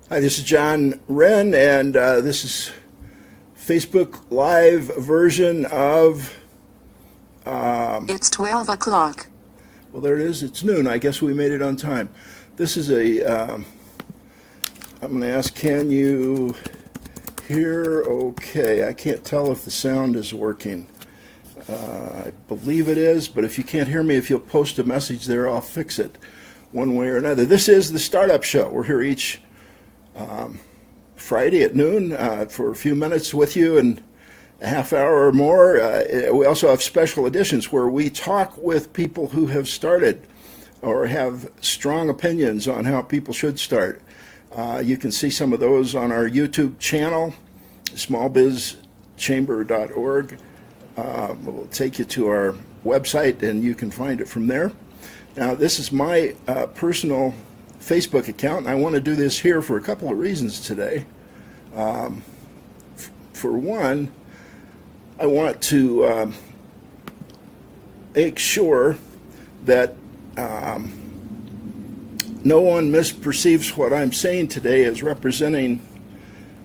Hi, this is John Wren, and this is Facebook Live version of, It's 12 o'clock. well, there it is. It's noon. I guess we made it on time. This is I'm going to ask, can you hear okay? I can't tell if the sound is working. I believe it is, but if you can't hear me, if you'll post a message there, I'll fix it one way or another. This is the Startup Show. We're here each Friday at noon for a few minutes with you and a half hour or more. We also have special editions where we talk with people who have started or have strong opinions on how people should start. You can see some of those on our YouTube channel, smallbizchamber.org. We'll take you to our website and you can find it from there. Now, this is my personal Facebook account, and I want to do this here for a couple of reasons today. For one, I want to make sure that no one misperceives what I'm saying today as representing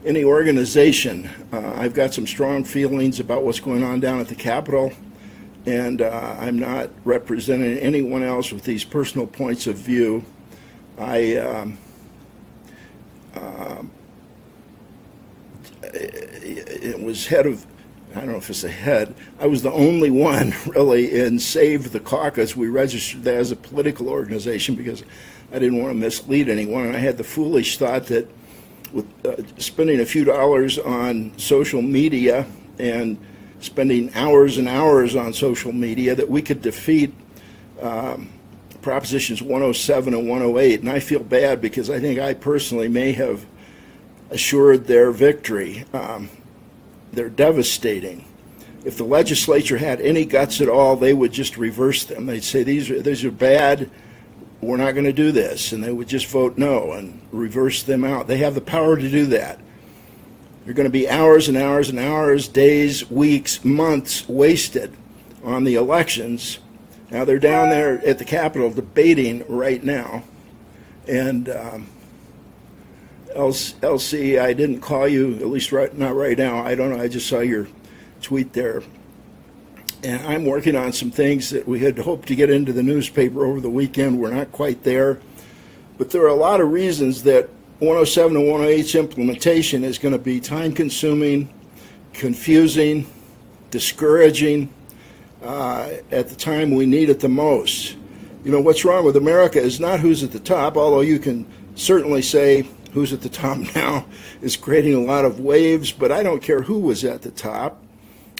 any organization. I've got some strong feelings about what's going on down at the Capitol, and I'm not representing anyone else with these personal points of view. It was head of, I don't know if it's a head, I was the only one really in Save the Caucus. We registered that as a political organization because I didn't want to mislead anyone, and I had the foolish thought that with spending a few dollars on social media and spending hours and hours on social media that we could defeat Propositions 107 and 108, and I feel bad because I think I personally may have assured their victory. They're devastating. If the legislature had any guts at all, they would just reverse them. They'd say, these are bad, we're not going to do this, and they would just vote no and reverse them out. They have the power to do that. There are going to be hours and hours and hours, days, weeks, months wasted on the elections. Now, they're down there at the Capitol debating right now. And LC, I didn't call you, at least not right now. I don't know. I just saw your tweet there. And I'm working on some things that we had hoped to get into the newspaper over the weekend. We're not quite there. But there are a lot of reasons that 107 and 108's implementation is going to be time-consuming, confusing, discouraging, at the time we need it the most. You know, what's wrong with America is not who's at the top, although you can certainly say who's at the top now is creating a lot of waves, but I don't care who was at the top.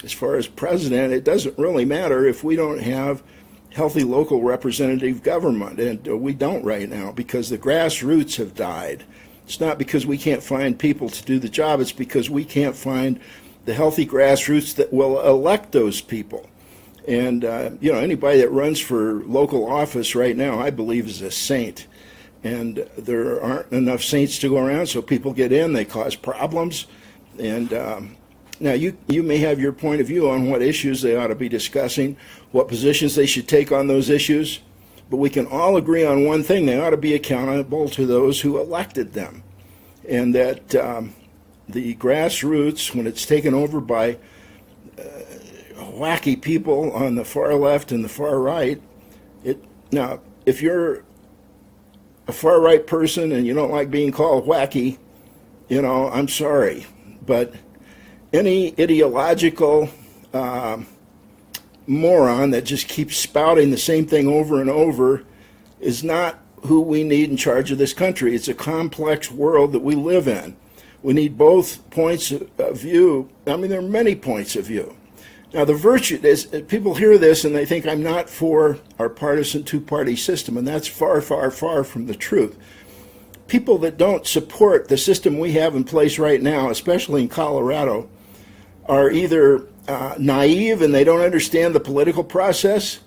As far as president, it doesn't really matter if we don't have healthy local representative government, and we don't right now because the grassroots have died. It's not because we can't find people to do the job, it's because we can't find the healthy grassroots that will elect those people. And, you know, anybody that runs for local office right now, I believe, is a saint. And there aren't enough saints to go around, so people get in, they cause problems. And now you may have your point of view on what issues they ought to be discussing, what positions they should take on those issues. But we can all agree on one thing: they ought to be accountable to those who elected them. And that the grassroots, when it's taken over by wacky people on the far left and the far right, now, if you're a far right person and you don't like being called wacky, you know, I'm sorry. But any ideological moron that just keeps spouting the same thing over and over is not who we need in charge of this country. It's a complex world that we live in. We need both points of view. I mean, there are many points of view. Now, the virtue is, people hear this and they think I'm not for our partisan two-party system, and that's far, far, far from the truth. People that don't support the system we have in place right now, especially in Colorado, are either naive and they don't understand the political process,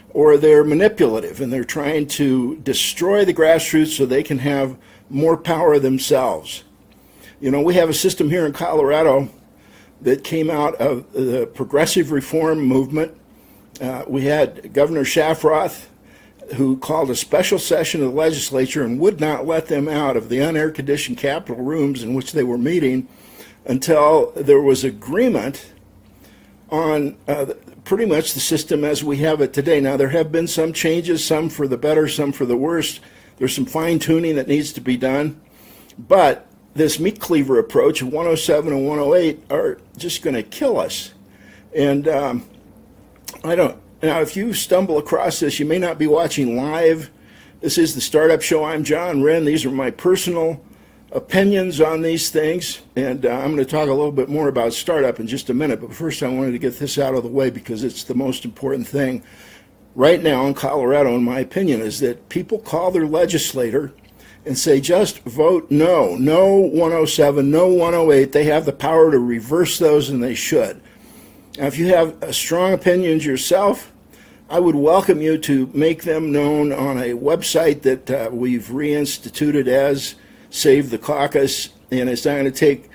or they're manipulative and they're trying to destroy the grassroots so they can have more power themselves. You know, we have a system here in Colorado that came out of the progressive reform movement. We had Governor Shafroth who called a special session of the legislature and would not let them out of the unair-conditioned Capitol rooms in which they were meeting until there was agreement on pretty much the system as we have it today. Now, there have been some changes, some for the better, some for the worse. There's some fine-tuning that needs to be done. But this meat cleaver approach of 107 and 108 are just going to kill us. And now, if you stumble across this, you may not be watching live. This is the Startup Show. I'm John Wren. These are my personal opinions on these things, and I'm going to talk a little bit more about startup in just a minute. But first, I wanted to get this out of the way because it's the most important thing right now in Colorado, in my opinion, is that people call their legislator and say, just vote no. No 107, no 108. They have the power to reverse those, and they should. Now, if you have strong opinions yourself, I would welcome you to make them known on a website that we've reinstituted as Save the Caucus, and it's not going to take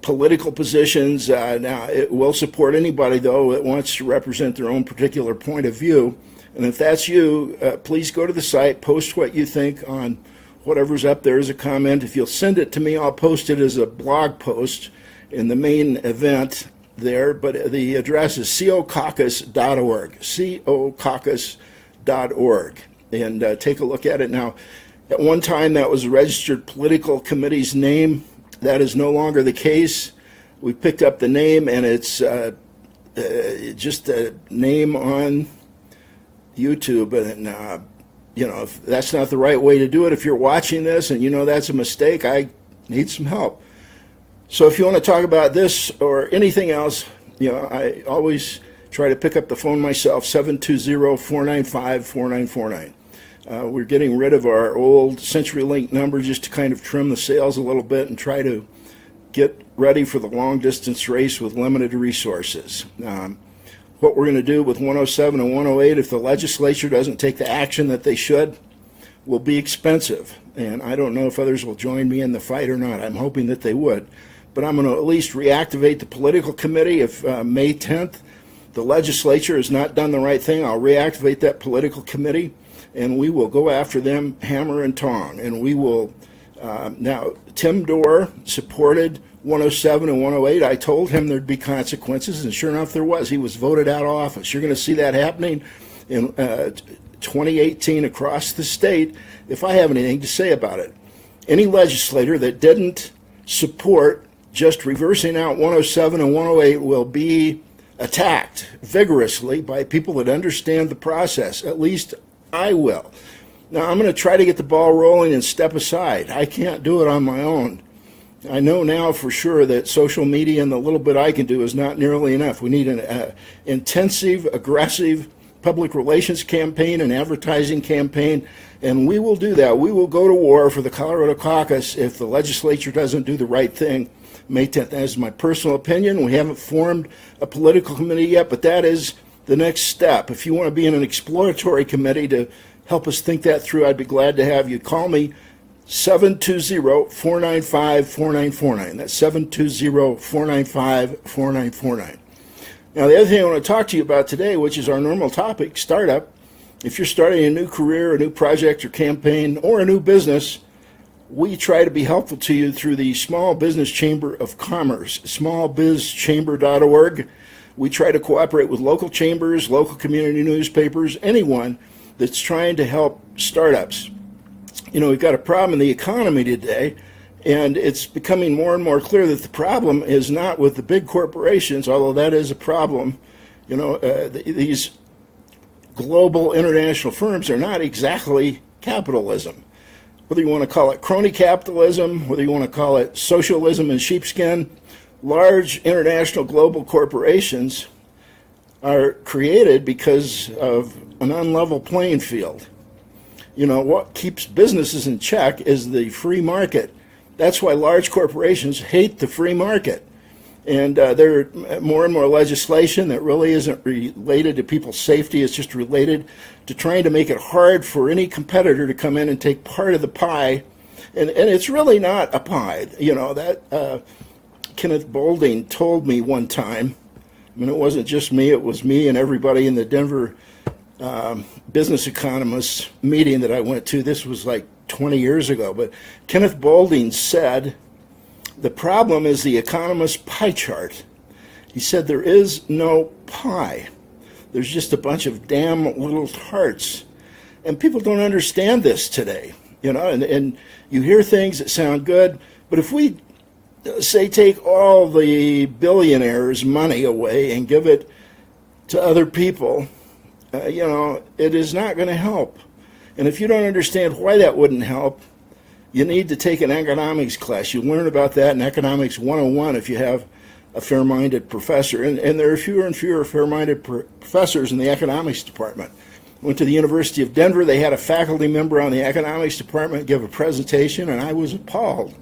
political positions. Now, it will support anybody, though, that wants to represent their own particular point of view. And if that's you, please go to the site, post what you think on whatever's up there as a comment. If you'll send it to me, I'll post it as a blog post in the main event there. But the address is caucus.org, caucus.org, and take a look at it now. At one time, that was a registered political committee's name. That is no longer the case. We picked up the name, and it's just a name on YouTube. And, if that's not the right way to do it, if you're watching this and you know that's a mistake, I need some help. So if you want to talk about this or anything else, I always try to pick up the phone myself, 720-495-4949. We're getting rid of our old CenturyLink number just to kind of trim the sails a little bit and try to get ready for the long-distance race with limited resources. What we're going to do with 107 and 108, if the legislature doesn't take the action that they should, will be expensive. And I don't know if others will join me in the fight or not. I'm hoping that they would. But I'm going to at least reactivate the political committee. If May 10th the legislature has not done the right thing, I'll reactivate that political committee, and we will go after them hammer and tong. And we will, now, Tim Dorr supported 107 and 108. I told him there'd be consequences, and sure enough there was. He was voted out of office. You're going to see that happening in 2018 across the state if I have anything to say about it. Any legislator that didn't support just reversing out 107 and 108 will be attacked vigorously by people that understand the process. At least I will. Now, I'm going to try to get the ball rolling and step aside. I can't do it on my own. I know now for sure that social media and the little bit I can do is not nearly enough. We need an intensive, aggressive public relations campaign and advertising campaign, and we will do that. We will go to war for the Colorado Caucus if the legislature doesn't do the right thing May 10th. That is my personal opinion. We haven't formed a political committee yet, but that is the next step. If you want to be in an exploratory committee to help us think that through, I'd be glad to have you. Call me 720-495-4949. That's 720-495-4949. Now, the other thing I want to talk to you about today, which is our normal topic, startup. If you're starting a new career, a new project or campaign, or a new business, we try to be helpful to you through the Small Business Chamber of Commerce, smallbizchamber.org. We try to cooperate with local chambers, local community newspapers, anyone that's trying to help startups. We've got a problem in the economy today, and it's becoming more and more clear that the problem is not with the big corporations, although that is a problem. These global international firms are not exactly capitalism. Whether you want to call it crony capitalism, whether you want to call it socialism and sheepskin, large international global corporations are created because of an unlevel playing field. What keeps businesses in check is the free market. That's why large corporations hate the free market. And there are more and more legislation that really isn't related to people's safety. It's just related to trying to make it hard for any competitor to come in and take part of the pie. And it's really not a pie. Kenneth Boulding told me one time, it wasn't just me, it was me and everybody in the Denver business economists meeting that I went to. This was like 20 years ago. But Kenneth Boulding said, the problem is the economist's pie chart. He said there is no pie. There's just a bunch of damn little tarts. And people don't understand this today, and you hear things that sound good, but if we, say, take all the billionaires' money away and give it to other people, it is not going to help. And if you don't understand why that wouldn't help, you need to take an economics class. You learn about that in Economics 101 if you have a fair-minded professor. And there are fewer and fewer fair-minded professors in the economics department. Went to the University of Denver. They had a faculty member on the economics department give a presentation, and I was appalled.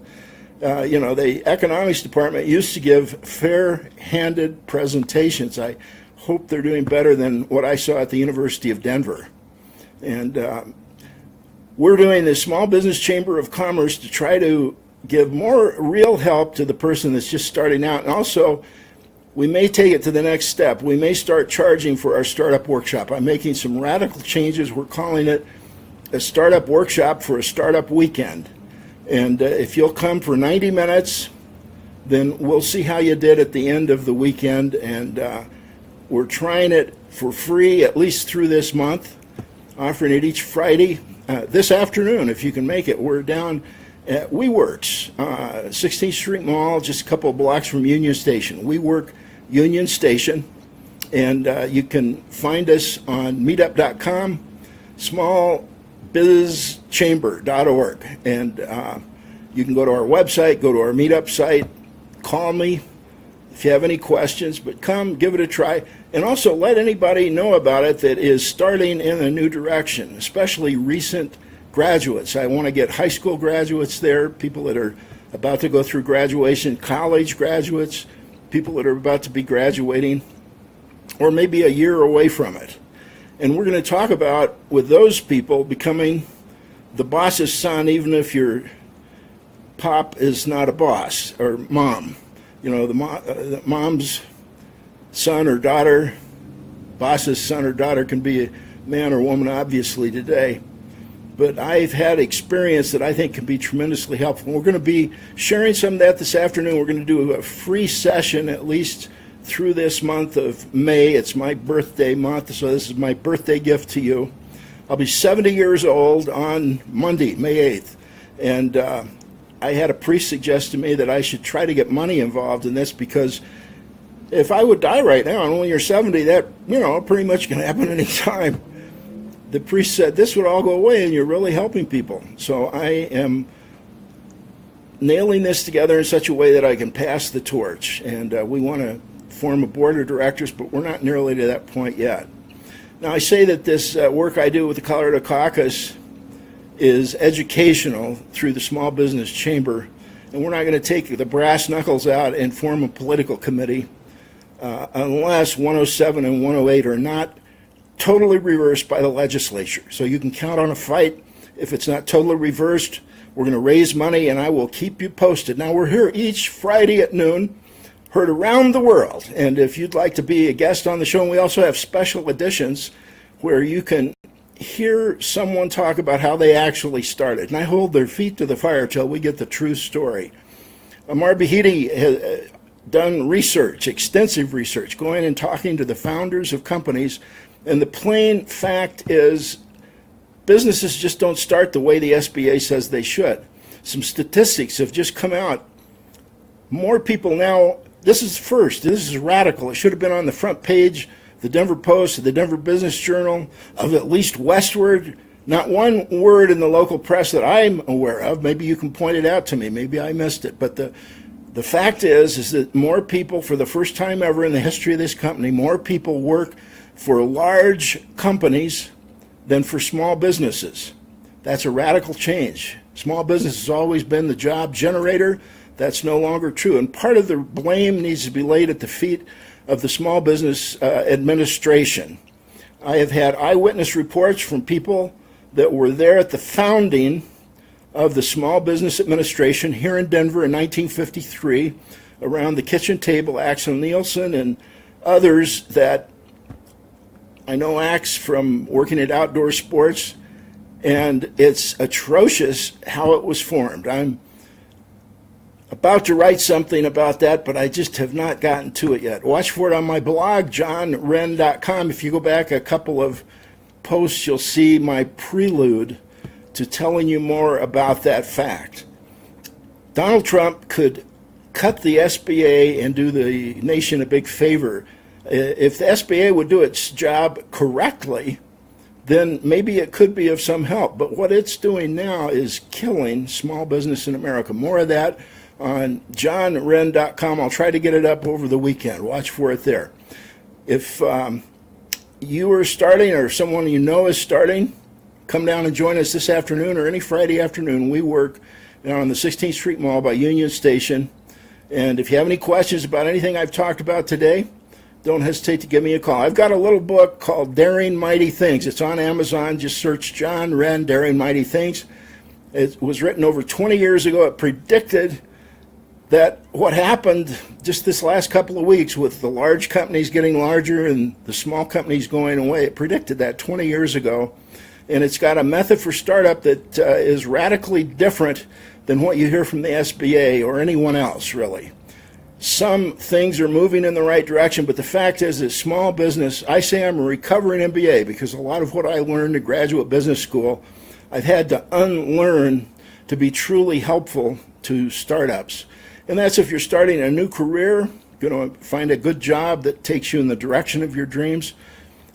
The economics department used to give fair-handed presentations. I hope they're doing better than what I saw at the University of Denver. And we're doing the Small Business Chamber of Commerce to try to give more real help to the person that's just starting out. And also, we may take it to the next step. We may start charging for our startup workshop. I'm making some radical changes. We're calling it a startup workshop for a startup weekend. And if you'll come for 90 minutes, then we'll see how you did at the end of the weekend. And we're trying it for free, at least through this month, offering it each Friday. This afternoon, if you can make it, we're down at WeWorks, 16th Street Mall, just a couple of blocks from Union Station. WeWork Union Station, and you can find us on meetup.com, smallbizchamber.org, and you can go to our website, go to our meetup site, call me if you have any questions, but come, give it a try, and also let anybody know about it that is starting in a new direction, especially recent graduates. I want to get high school graduates there, people that are about to go through graduation, college graduates, people that are about to be graduating, or maybe a year away from it. And we're going to talk about, with those people, becoming the boss's son, even if your pop is not a boss, or mom. The mom's son or daughter, boss's son or daughter can be a man or woman, obviously, today. But I've had experience that I think can be tremendously helpful. We're going to be sharing some of that this afternoon. We're going to do a free session, at least through this month of May. It's my birthday month, so this is my birthday gift to you. I'll be 70 years old on Monday, May 8th. And I had a priest suggest to me that I should try to get money involved in this, because if I would die right now and when you're 70, that, pretty much can happen any time. The priest said this would all go away and you're really helping people. So I am nailing this together in such a way that I can pass the torch. And we want to form a board of directors, but we're not nearly to that point yet. Now, I say that this work I do with the Colorado Caucus is educational through the Small Business Chamber, and we're not going to take the brass knuckles out and form a political committee unless 107 and 108 are not totally reversed by the legislature. So you can count on a fight. If it's not totally reversed, we're going to raise money, and I will keep you posted. Now, we're here each Friday at noon, heard around the world. And if you'd like to be a guest on the show, and we also have special editions where you can hear someone talk about how they actually started. And I hold their feet to the fire till we get the true story. Amar Bahidi has done research, extensive research, going and talking to the founders of companies. And the plain fact is, businesses just don't start the way the SBA says they should. Some statistics have just come out. More people now, this is radical. It should have been on the front page, the Denver Post, the Denver Business Journal, of at least Westward. Not one word in the local press that I'm aware of. Maybe you can point it out to me. Maybe I missed it. But the fact is that more people, for the first time ever in the history of this company, more people work for large companies than for small businesses. That's a radical change. Small business has always been the job generator. That's no longer true. And part of the blame needs to be laid at the feet of the Small Business Administration. I have had eyewitness reports from people that were there at the founding of the Small Business Administration here in Denver in 1953, around the kitchen table, Axel Nielsen and others, that I know Axe from working at Outdoor Sports, and it's atrocious how it was formed. I'm about to write something about that, but I just have not gotten to it yet. Watch for it on my blog, johnwren.com. If you go back a couple of posts, you'll see my prelude to telling you more about that fact. Donald Trump could cut the SBA and do the nation a big favor. If the SBA would do its job correctly, then maybe it could be of some help. But what it's doing now is killing small business in America. More of that on johnwren.com. I'll try to get it up over the weekend. Watch for it there. If you are starting or someone you know is starting, come down and join us this afternoon or any Friday afternoon. We work on the 16th Street Mall by Union Station. And if you have any questions about anything I've talked about today, don't hesitate to give me a call. I've got a little book called Daring Mighty Things. It's on Amazon. Just search John Wren, Daring Mighty Things. It was written over 20 years ago. It predicted that what happened just this last couple of weeks with the large companies getting larger and the small companies going away, it predicted that 20 years ago. And it's got a method for startup that is radically different than what you hear from the SBA or anyone else, really. Some things are moving in the right direction, but the fact is that small business, I say I'm a recovering MBA because a lot of what I learned at graduate business school, I've had to unlearn to be truly helpful to startups. And that's if you're starting a new career, going to find a good job that takes you in the direction of your dreams.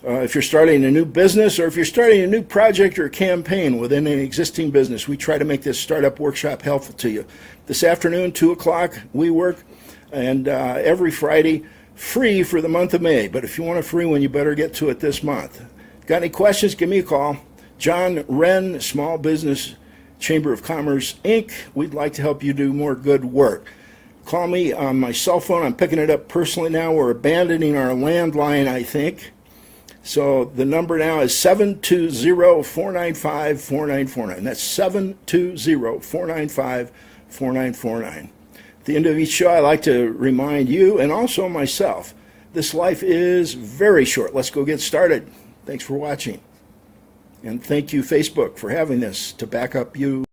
If you're starting a new business or if you're starting a new project or campaign within an existing business, we try to make this startup workshop helpful to you. This afternoon, 2 o'clock, we work, and every Friday, free for the month of May. But if you want a free one, you better get to it this month. Got any questions, give me a call. John Wren, Small Business Chamber of Commerce, Inc. We'd like to help you do more good work. Call me on my cell phone. I'm picking it up personally now. We're abandoning our landline, I think. So the number now is 720-495-4949. That's 720-495-4949. At the end of each show, I like to remind you and also myself, this life is very short. Let's go get started. Thanks for watching. And thank you, Facebook, for having this to back up you.